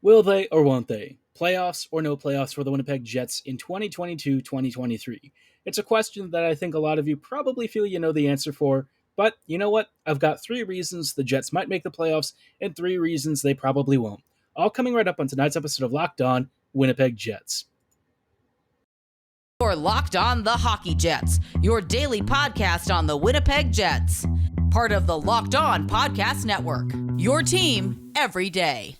Will they or won't they? Playoffs or no playoffs for the Winnipeg Jets in 2022-2023? It's a question that I think a lot of you probably feel you know the answer for, but you know what? I've got 3 reasons the Jets might make the playoffs and 3 reasons they probably won't. All coming right up on tonight's episode of Locked On Winnipeg Jets. You're Locked On the Hockey Jets, your daily podcast on the Winnipeg Jets. Part of the Locked On Podcast Network, your team every day.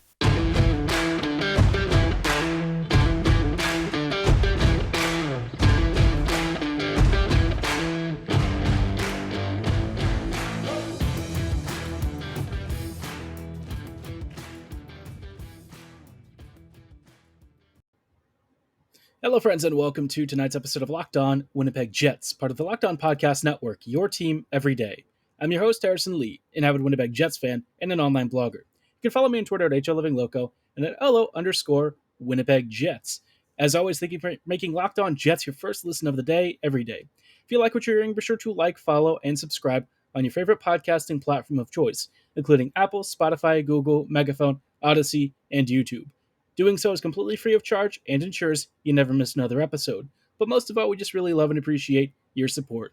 Hello, friends, and welcome to tonight's episode of Locked On Winnipeg Jets, part of the Locked On Podcast Network, your team every day. I'm your host, Harrison Lee, an avid Winnipeg Jets fan and an online blogger. You can follow me on Twitter at HLLivingLoco and at LO_Winnipeg Jets. As always, thank you for making Locked On Jets your first listen of the day every day. If you like what you're hearing, be sure to like, follow, and subscribe on your favorite podcasting platform of choice, including Apple, Spotify, Google, Megaphone, Odyssey, and YouTube. Doing so is completely free of charge and ensures you never miss another episode. But most of all, we just really love and appreciate your support.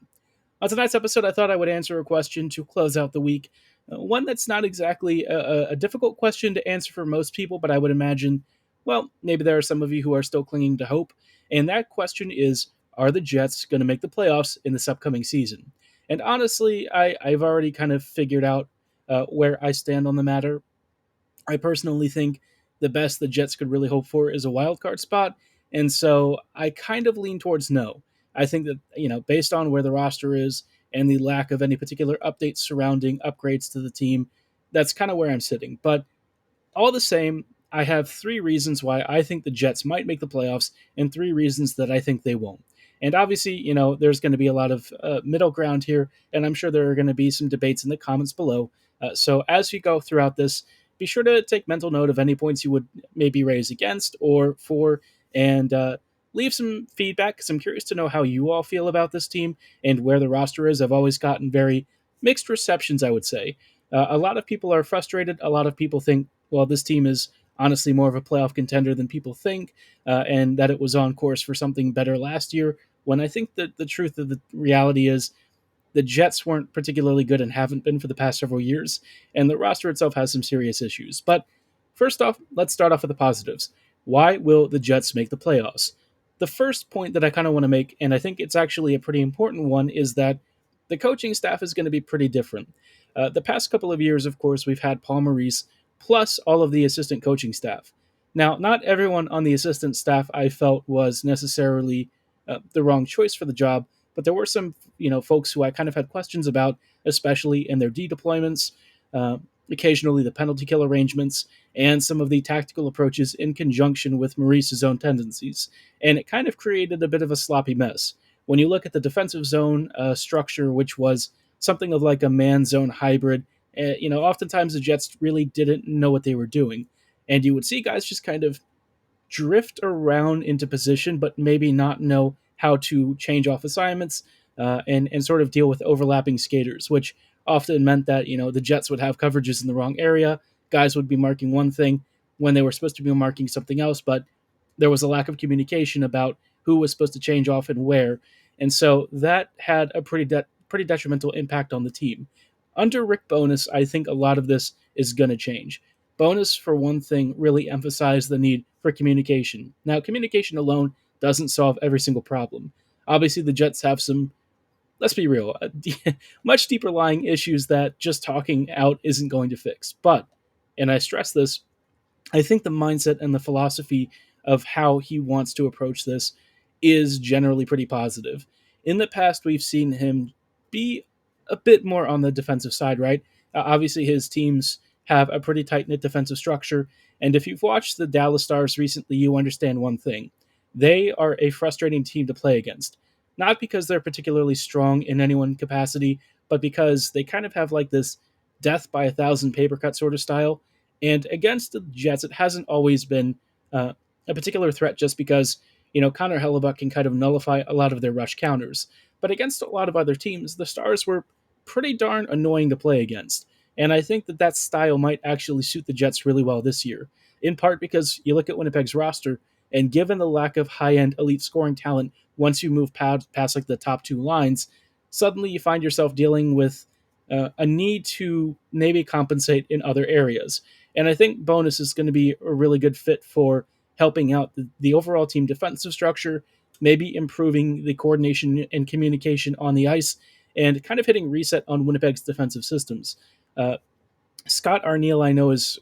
On tonight's episode, I thought I would answer a question to close out the week. One that's not exactly a difficult question to answer for most people, but I would imagine, well, maybe there are some of you who are still clinging to hope. And that question is, are the Jets going to make the playoffs in this upcoming season? And honestly, I've already kind of figured out where I stand on the matter. I personally think the best the Jets could really hope for is a wild card spot, and so I kind of lean towards no. I think that, based on where the roster is and the lack of any particular updates surrounding upgrades to the team, that's kind of where I'm sitting. But all the same, I have 3 reasons why I think the Jets might make the playoffs and 3 reasons that I think they won't. And obviously, there's going to be a lot of middle ground here, and I'm sure there are going to be some debates in the comments below. So as we go throughout this, be sure to take mental note of any points you would maybe raise against or for, and leave some feedback, because I'm curious to know how you all feel about this team and where the roster is. I've always gotten very mixed receptions, I would say. A lot of people are frustrated. A lot of people think, well, this team is honestly more of a playoff contender than people think, and that it was on course for something better last year, when I think that the truth of the reality is the Jets weren't particularly good and haven't been for the past several years, and the roster itself has some serious issues. But first off, let's start off with the positives. Why will the Jets make the playoffs? The first point that I kind of want to make, and I think it's actually a pretty important one, is that the coaching staff is going to be pretty different. The past couple of years, of course, we've had Paul Maurice plus all of the assistant coaching staff. Now, not everyone on the assistant staff I felt was necessarily the wrong choice for the job, but there were some, folks who I kind of had questions about, especially in their D deployments, occasionally the penalty kill arrangements, and some of the tactical approaches in conjunction with Maurice's own tendencies. And it kind of created a bit of a sloppy mess. When you look at the defensive zone structure, which was something of like a man-zone hybrid, oftentimes the Jets really didn't know what they were doing. And you would see guys just kind of drift around into position, but maybe not know how to change off assignments and sort of deal with overlapping skaters, which often meant that, the Jets would have coverages in the wrong area. Guys would be marking one thing when they were supposed to be marking something else, but there was a lack of communication about who was supposed to change off and where. And so that had a pretty detrimental impact on the team. Under Rick Bowness, I think a lot of this is going to change. Bowness, for one thing, really emphasized the need for communication. Now, communication alone doesn't solve every single problem. Obviously, the Jets have some, let's be real, much deeper lying issues that just talking out isn't going to fix. But, and I stress this, I think the mindset and the philosophy of how he wants to approach this is generally pretty positive. In the past, we've seen him be a bit more on the defensive side, right? Obviously, his teams have a pretty tight-knit defensive structure, and if you've watched the Dallas Stars recently, you understand one thing. They are a frustrating team to play against. Not because they're particularly strong in any one capacity, but because they kind of have like this death by 1,000 paper cut sort of style. And against the Jets, it hasn't always been a particular threat just because, Connor Hellebuyck can kind of nullify a lot of their rush counters. But against a lot of other teams, the Stars were pretty darn annoying to play against. And I think that style might actually suit the Jets really well this year. in part because you look at Winnipeg's roster, and given the lack of high-end elite scoring talent, once you move past like the top two lines, suddenly you find yourself dealing with a need to maybe compensate in other areas. And I think Bowness is going to be a really good fit for helping out the overall team defensive structure, maybe improving the coordination and communication on the ice, and kind of hitting reset on Winnipeg's defensive systems. Uh, Scott Arniel, I know, is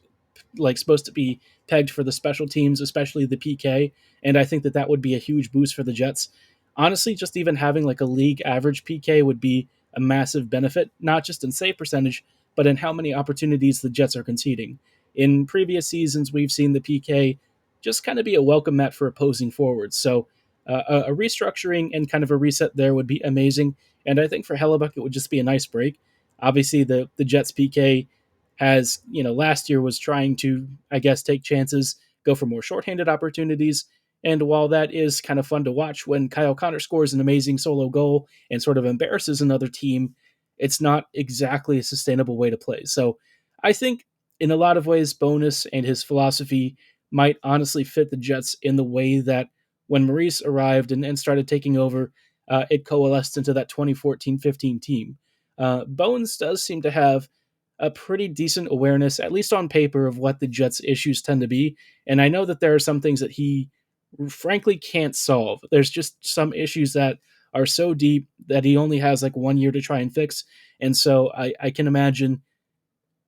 like supposed to be pegged for the special teams, especially the PK, and I think that would be a huge boost for the Jets. Honestly, just even having like a league average PK would be a massive benefit, not just in save percentage, but in how many opportunities the Jets are conceding. In previous seasons, we've seen the PK just kind of be a welcome mat for opposing forwards. So a restructuring and kind of a reset there would be amazing. And I think for Hellebuyck, it would just be a nice break. Obviously, the Jets PK has, last year was trying to, I guess, take chances, go for more shorthanded opportunities. And while that is kind of fun to watch when Kyle Connor scores an amazing solo goal and sort of embarrasses another team, it's not exactly a sustainable way to play. So I think in a lot of ways, Bowness and his philosophy might honestly fit the Jets in the way that when Maurice arrived and started taking over, it coalesced into that 2014-15 team. Bones does seem to have a pretty decent awareness, at least on paper, of what the Jets' issues tend to be. And I know that there are some things that he frankly can't solve. There's just some issues that are so deep that he only has like 1 year to try and fix. And so I can imagine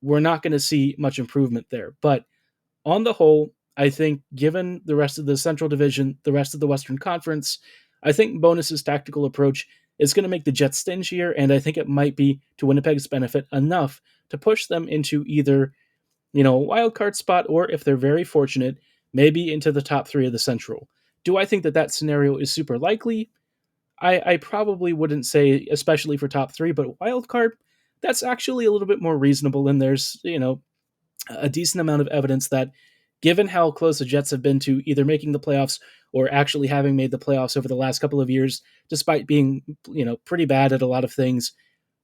we're not going to see much improvement there. But on the whole, I think given the rest of the Central Division, the rest of the Western Conference, I think Bonus's tactical approach is going to make the Jets stingier, and I think it might be to Winnipeg's benefit enough to push them into either, a wild card spot, or if they're very fortunate, maybe into the top three of the Central. Do I think that scenario is super likely? I probably wouldn't say, especially for top three, but wild card, that's actually a little bit more reasonable. And there's, a decent amount of evidence that given how close the Jets have been to either making the playoffs or actually having made the playoffs over the last couple of years, despite being, pretty bad at a lot of things,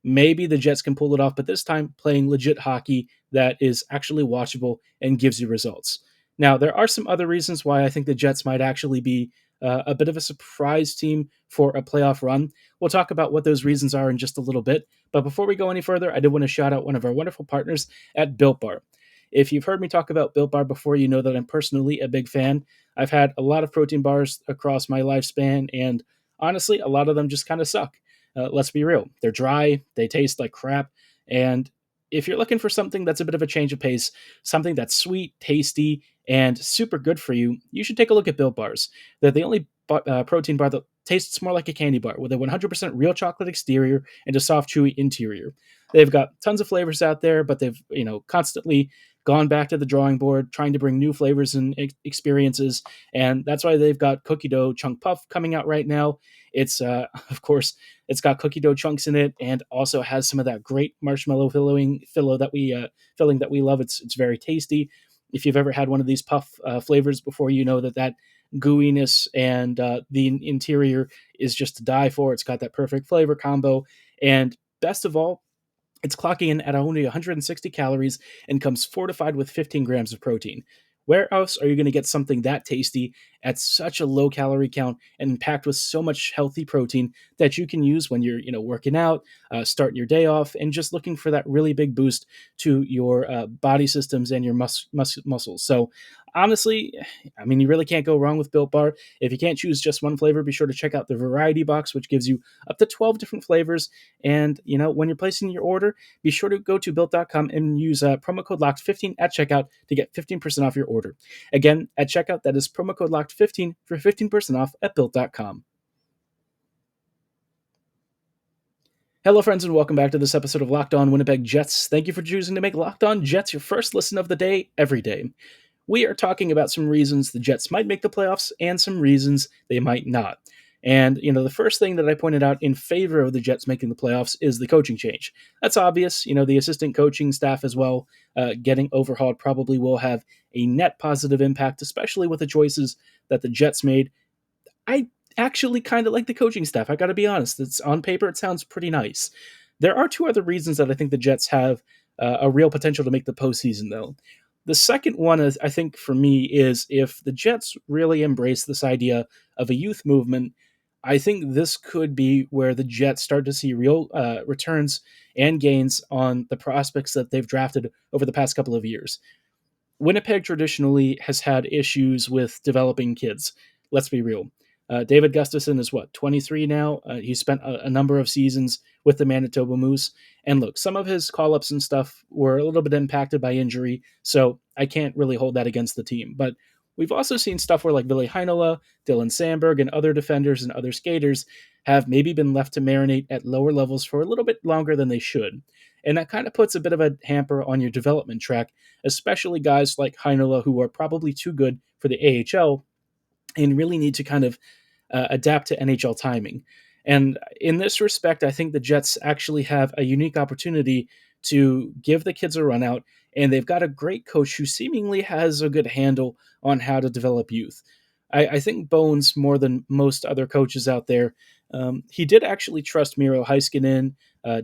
maybe the Jets can pull it off, but this time playing legit hockey that is actually watchable and gives you results. Now, there are some other reasons why I think the Jets might actually be a bit of a surprise team for a playoff run. We'll talk about what those reasons are in just a little bit. But before we go any further, I did want to shout out one of our wonderful partners at Built Bar. If you've heard me talk about Built Bar before, you know that I'm personally a big fan. I've had a lot of protein bars across my lifespan, and honestly, a lot of them just kind of suck. Let's be real. They're dry, they taste like crap, and if you're looking for something that's a bit of a change of pace, something that's sweet, tasty, and super good for you, you should take a look at Built Bars. They're the only protein bar that tastes more like a candy bar with a 100% real chocolate exterior and a soft, chewy interior. They've got tons of flavors out there, but they've constantly gone back to the drawing board, trying to bring new flavors and experiences, and that's why they've got cookie dough chunk puff coming out right now. It's of course, it's got cookie dough chunks in it, and also has some of that great marshmallow filling that we love. It's very tasty. If you've ever had one of these puff flavors before, you know that gooiness and the interior is just to die for. It's got that perfect flavor combo, and best of all, it's clocking in at only 160 calories and comes fortified with 15 grams of protein. Where else are you going to get something that tasty at such a low calorie count and packed with so much healthy protein that you can use when you're working out, starting your day off, and just looking for that really big boost to your body systems and your muscles? So honestly, I mean, you really can't go wrong with Built Bar. If you can't choose just one flavor, be sure to check out the variety box, which gives you up to 12 different flavors. And when you're placing your order, be sure to go to built.com and use promo code LOCKED15 at checkout to get 15% off your order. Again, at checkout, that is promo code LOCKED15 for 15% off at built.com. Hello, friends, and welcome back to this episode of Locked On Winnipeg Jets. Thank you for choosing to make Locked On Jets your first listen of the day every day. We are talking about some reasons the Jets might make the playoffs and some reasons they might not. And, the first thing that I pointed out in favor of the Jets making the playoffs is the coaching change. That's obvious. The assistant coaching staff as well, getting overhauled probably will have a net positive impact, especially with the choices that the Jets made. I actually kind of like the coaching staff. I got to be honest. It's on paper, it sounds pretty nice. There are two other reasons that I think the Jets have a real potential to make the postseason, though. The second one, I think, for me, is if the Jets really embrace this idea of a youth movement, I think this could be where the Jets start to see real returns and gains on the prospects that they've drafted over the past couple of years. Winnipeg traditionally has had issues with developing kids. Let's be real. David Gustafson is what, 23 now? He spent a number of seasons with the Manitoba Moose. And look, some of his call ups and stuff were a little bit impacted by injury, so I can't really hold that against the team. But we've also seen stuff where like Ville Heinola, Dylan Sandberg, and other defenders and other skaters have maybe been left to marinate at lower levels for a little bit longer than they should. And that kind of puts a bit of a hamper on your development track, especially guys like Heinola who are probably too good for the AHL and really need to kind of adapt to NHL timing. And in this respect, I think the Jets actually have a unique opportunity to give the kids a run out, and they've got a great coach who seemingly has a good handle on how to develop youth. I think Bones, more than most other coaches out there, he did actually trust Miro Heiskanen,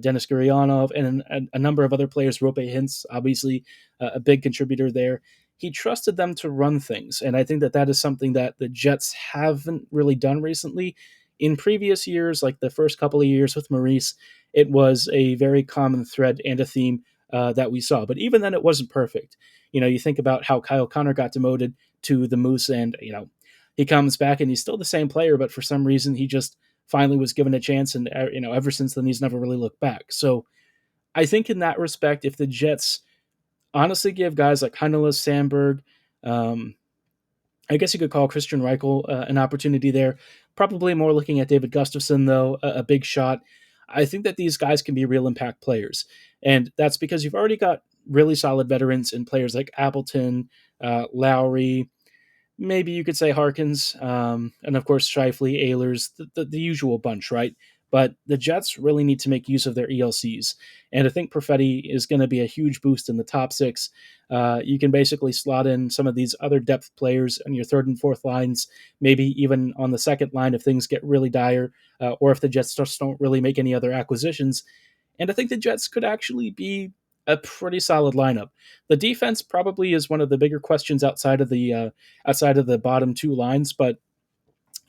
Dennis Gurianov, and a number of other players. Rope Hintz, obviously, a big contributor there. He trusted them to run things, and I think that is something that the Jets haven't really done recently. In previous years, like the first couple of years with Maurice, it was a very common thread and a theme that we saw. But even then, it wasn't perfect. You think about how Kyle Connor got demoted to the Moose, and he comes back and he's still the same player, but for some reason he just finally was given a chance, and ever since then he's never really looked back. So I think in that respect, if the Jets honestly give guys like Heinola, Sandberg, I guess you could call Christian Reichel an opportunity there. Probably more looking at David Gustafson, though, a big shot. I think that these guys can be real impact players. And that's because you've already got really solid veterans in players like Appleton, Lowry, maybe you could say Harkins, and of course Shifley, Ehlers, the usual bunch, right? But the Jets really need to make use of their ELCs. And I think Perfetti is going to be a huge boost in the top six. You can basically slot in some of these other depth players on your third and fourth lines, maybe even on the second line if things get really dire, or if the Jets just don't really make any other acquisitions. And I think the Jets could actually be a pretty solid lineup. The defense probably is one of the bigger questions outside of the bottom two lines, but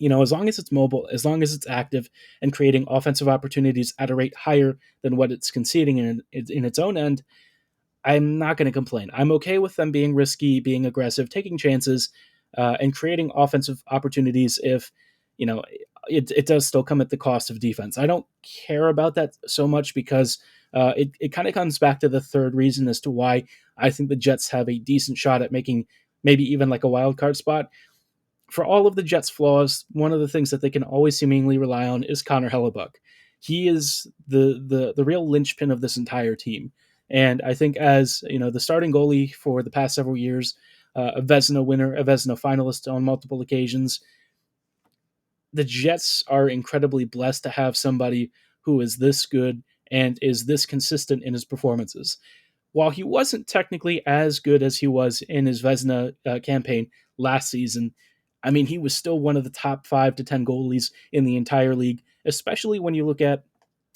as long as it's mobile, as long as it's active and creating offensive opportunities at a rate higher than what it's conceding in its own end, I'm not going to complain. I'm okay with them being risky, being aggressive, taking chances, and creating offensive opportunities if, it does still come at the cost of defense. I don't care about that so much because it kind of comes back to the third reason as to why I think the Jets have a decent shot at making maybe even like a wild card spot. For all of the Jets' flaws, one of the things that they can always seemingly rely on is Connor Hellebuyck. He is the real linchpin of this entire team. And I think as the starting goalie for the past several years, a Vezina winner, a Vezina finalist on multiple occasions, the Jets are incredibly blessed to have somebody who is this good and is this consistent in his performances. While he wasn't technically as good as he was in his Vezina campaign last season, I mean, he was still one of the top 5 to 10 goalies in the entire league, especially when you look at,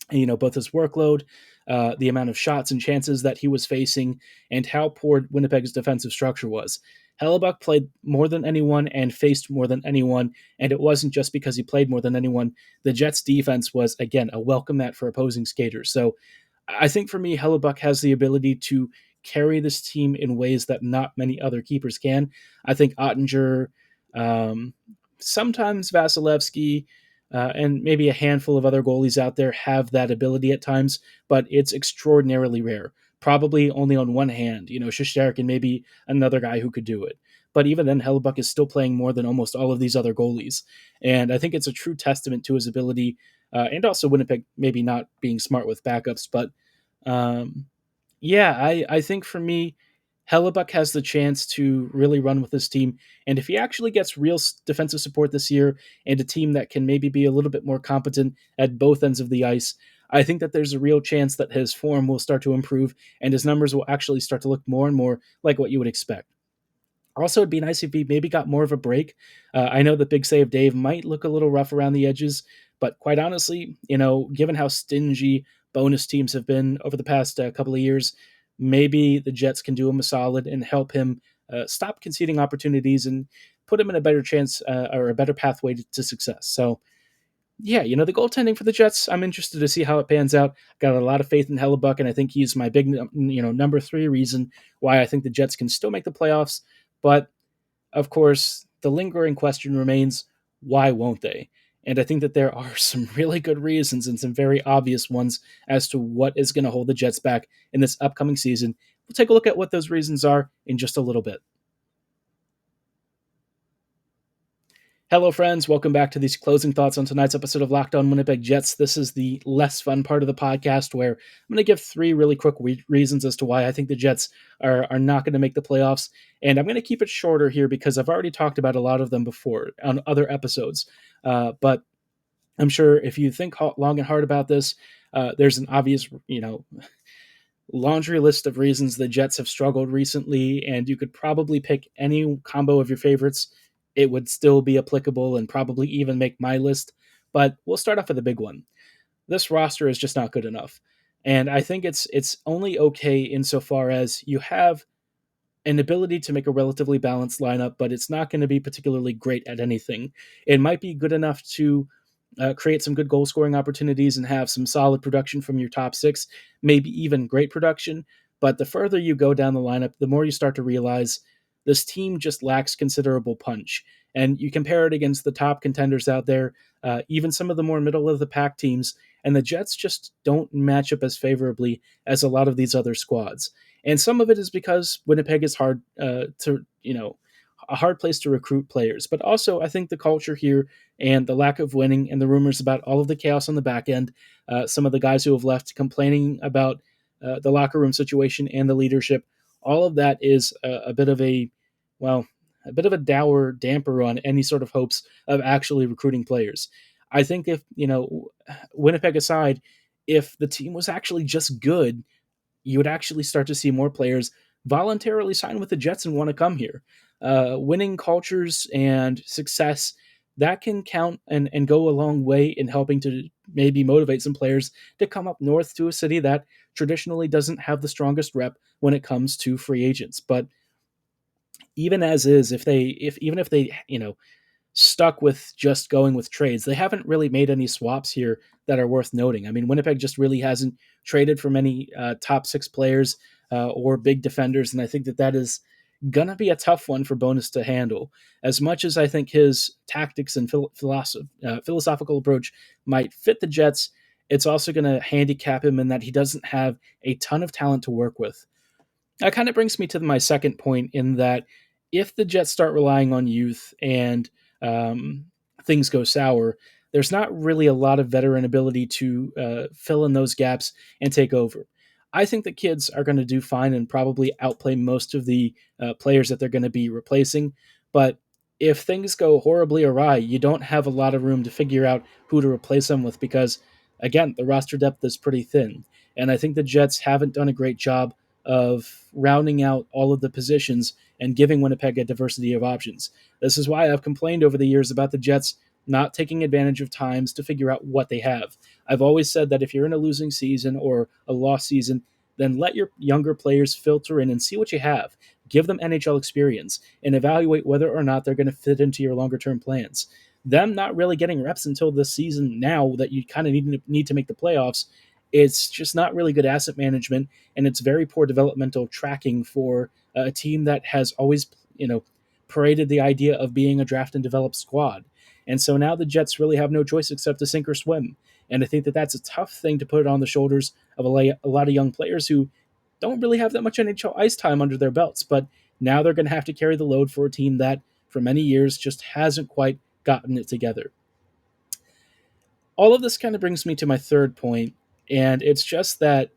both his workload, the amount of shots and chances that he was facing, and how poor Winnipeg's defensive structure was. Hellebuyck played more than anyone and faced more than anyone, and it wasn't just because he played more than anyone. The Jets' defense was, again, a welcome mat for opposing skaters. So I think for me, Hellebuyck has the ability to carry this team in ways that not many other keepers can. I think Ottinger, sometimes Vasilevsky, and maybe a handful of other goalies out there have that ability at times, but it's extraordinarily rare. Probably only on one hand, Shesterkin and maybe another guy who could do it. But even then, Hellebuyck is still playing more than almost all of these other goalies. And I think it's a true testament to his ability, and also Winnipeg maybe not being smart with backups. But I think for me, Hellebuyck has the chance to really run with this team. And if he actually gets real defensive support this year and a team that can maybe be a little bit more competent at both ends of the ice, I think that there's a real chance that his form will start to improve and his numbers will actually start to look more and more like what you would expect. Also, it'd be nice if he maybe got more of a break. I know that Big Save Dave might look a little rough around the edges, but quite honestly, given how stingy bonus teams have been over the past couple of years, maybe the Jets can do him a solid and help him stop conceding opportunities and put him in a better chance or a better pathway to success. So, yeah, the goaltending for the Jets, I'm interested to see how it pans out. Got a lot of faith in Hellebuyck, and I think he's my big, number 3 reason why I think the Jets can still make the playoffs. But, of course, the lingering question remains, why won't they? And I think that there are some really good reasons and some very obvious ones as to what is going to hold the Jets back in this upcoming season. We'll take a look at what those reasons are in just a little bit. Hello, friends. Welcome back to these closing thoughts on tonight's episode of Locked On Winnipeg Jets. This is the less fun part of the podcast where I'm going to give 3 really quick reasons as to why I think the Jets are not going to make the playoffs. And I'm going to keep it shorter here because I've already talked about a lot of them before on other episodes. But I'm sure if you think long and hard about this, there's an obvious, laundry list of reasons the Jets have struggled recently, and you could probably pick any combo of your favorites. It would still be applicable and probably even make my list, but we'll start off with a big one. This roster is just not good enough, and I think it's only okay insofar as you have an ability to make a relatively balanced lineup, but it's not going to be particularly great at anything. It might be good enough to create some good goal scoring opportunities and have some solid production from your top 6, maybe even great production. But the further you go down the lineup, the more you start to realize this team just lacks considerable punch. And you compare it against the top contenders out there, even some of the more middle of the pack teams, and the Jets just don't match up as favorably as a lot of these other squads. And some of it is because Winnipeg is hard a hard place to recruit players. But also, I think the culture here and the lack of winning and the rumors about all of the chaos on the back end, some of the guys who have left complaining about the locker room situation and the leadership, all of that is a bit of a dour damper on any sort of hopes of actually recruiting players. I think if, Winnipeg aside, if the team was actually just good, you would actually start to see more players voluntarily sign with the Jets and want to come here. Winning cultures and success, that can count and go a long way in helping to maybe motivate some players to come up north to a city that traditionally doesn't have the strongest rep when it comes to free agents. But even as is, if they stuck with just going with trades, they haven't really made any swaps here that are worth noting. I mean, Winnipeg just really hasn't traded for many top 6 players or big defenders, and I think that is going to be a tough one for Bowness to handle. As much as I think his tactics and philosophical approach might fit the Jets, it's also going to handicap him in that he doesn't have a ton of talent to work with. That kind of brings me to my second point, in that if the Jets start relying on youth and things go sour, there's not really a lot of veteran ability to fill in those gaps and take over. I think the kids are going to do fine and probably outplay most of the players that they're going to be replacing. But if things go horribly awry, you don't have a lot of room to figure out who to replace them with because, again, the roster depth is pretty thin. And I think the Jets haven't done a great job of rounding out all of the positions and giving Winnipeg a diversity of options. This is why I've complained over the years about the Jets not taking advantage of times to figure out what they have. I've always said that if you're in a losing season or a lost season, then let your younger players filter in and see what you have. Give them NHL experience and evaluate whether or not they're going to fit into your longer-term plans. Them not really getting reps until this season now that you kind of need to make the playoffs, it's just not really good asset management, and it's very poor developmental tracking for a team that has always, paraded the idea of being a draft and develop squad. And so now the Jets really have no choice except to sink or swim. And I think that that's a tough thing to put on the shoulders of a lot of young players who don't really have that much NHL ice time under their belts. But now they're going to have to carry the load for a team that for many years just hasn't quite gotten it together. All of this kind of brings me to my third point, and it's just that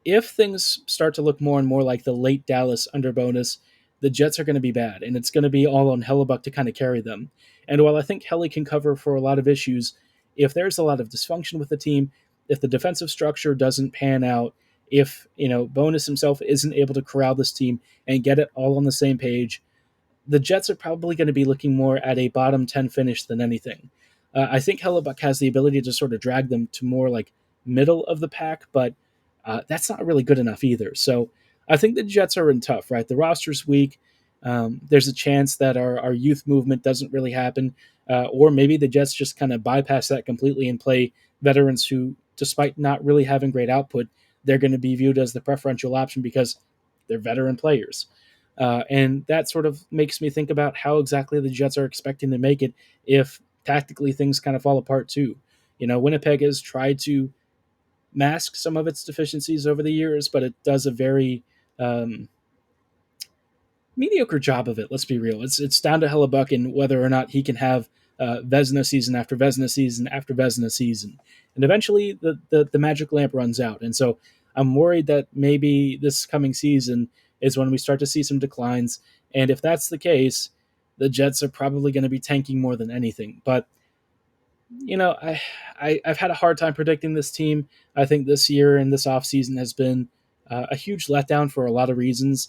if things start to look more and more like the late Dallas under Bowness, the Jets are going to be bad, and it's going to be all on Hellebuyck to kind of carry them. And while I think Helly can cover for a lot of issues, if there's a lot of dysfunction with the team, if the defensive structure doesn't pan out, if Bowness himself isn't able to corral this team and get it all on the same page, the Jets are probably going to be looking more at a bottom 10 finish than anything. I think Hellebuyck has the ability to sort of drag them to more like middle of the pack, but that's not really good enough either. So I think the Jets are in tough, right? The roster's weak. There's a chance that our youth movement doesn't really happen, or maybe the Jets just kind of bypass that completely and play veterans who, despite not really having great output, they're going to be viewed as the preferential option because they're veteran players. And that sort of makes me think about how exactly the Jets are expecting to make it if tactically things kind of fall apart too. Winnipeg has tried to mask some of its deficiencies over the years, but it does a very mediocre job of it. Let's be real. It's down to Hellebuyck and whether or not he can have Vezina season after Vezina season after Vezina season, and eventually the magic lamp runs out. And so I'm worried that maybe this coming season is when we start to see some declines. And if that's the case, the Jets are probably going to be tanking more than anything. But I've had a hard time predicting this team. I think this year and this offseason has been a huge letdown for a lot of reasons.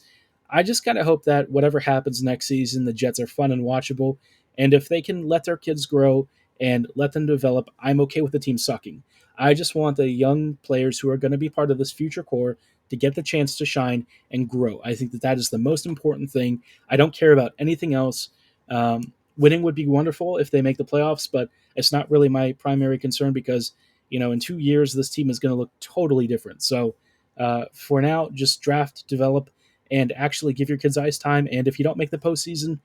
I just kind of hope that whatever happens next season, the Jets are fun and watchable. And if they can let their kids grow and let them develop, I'm okay with the team sucking. I just want the young players who are going to be part of this future core to get the chance to shine and grow. I think that is the most important thing. I don't care about anything else. Winning would be wonderful if they make the playoffs, but it's not really my primary concern because, in 2 years, this team is going to look totally different. So for now, just draft, develop, and actually give your kids ice time. And if you don't make the postseason,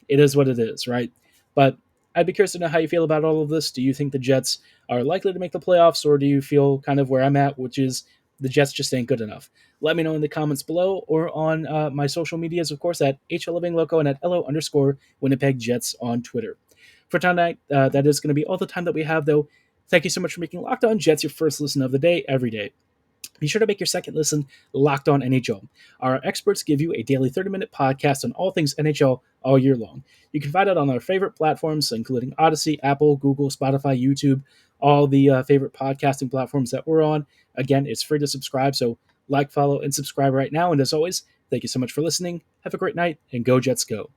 it is what it is, right? But I'd be curious to know how you feel about all of this. Do you think the Jets are likely to make the playoffs, or do you feel kind of where I'm at, which is the Jets just ain't good enough? Let me know in the comments below or on my social medias, of course, at HLivingLoco and at LO_Winnipeg Jets on Twitter. For tonight, that is going to be all the time that we have, though. Thank you so much for making Locked On Jets your first listen of the day every day. Be sure to make your second listen Locked On NHL. Our experts give you a daily 30-minute podcast on all things NHL all year long. You can find it on our favorite platforms, including Odyssey, Apple, Google, Spotify, YouTube, all the favorite podcasting platforms that we're on. Again, it's free to subscribe, so like, follow, and subscribe right now. And as always, thank you so much for listening. Have a great night, and go Jets go.